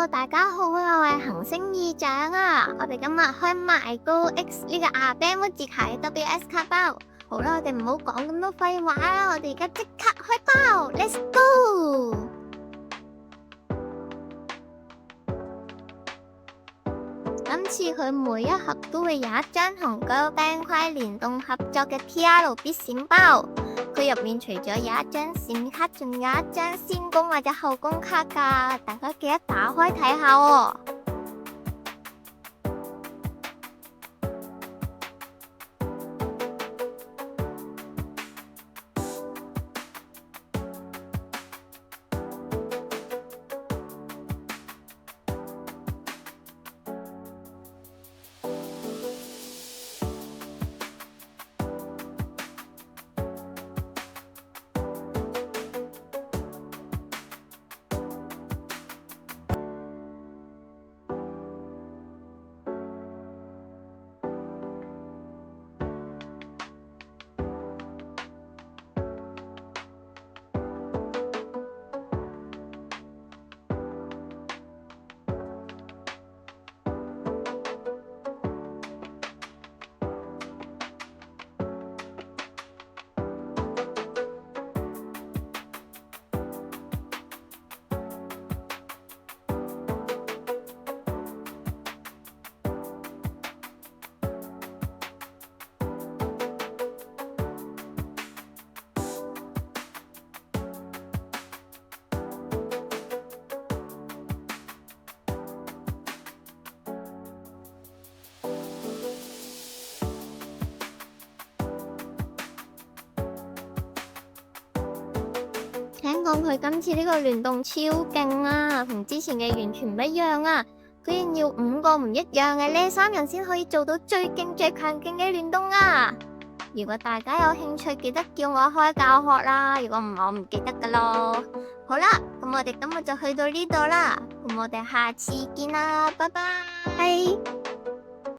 Hello，大家好，我係行星議長啊！我哋今日開埋高 X 呢個阿 Ben 字卡 WS 卡包。好啦，我哋唔好講咁多廢話啦，我哋而家即刻開包 ，Let's go！今次佢每一盒都會有一張同 GirlBandQuai 聯動合作嘅 TR 必閃包，佢入面除咗有一張閃卡，仲有一張先攻或者後攻卡噶，大家記得打開睇下喎。聽講佢今次呢個聯動超勁啊，同之前嘅完全唔一樣啊！居然要5個唔一樣嘅呢3人先可以做到最勁最強勁嘅聯動啊！如果大家有興趣，記得叫我開教學啦。如果唔係，我唔記得噶咯。好啦，咁我哋今日就去到呢度啦，咁我哋下次見啦，拜拜。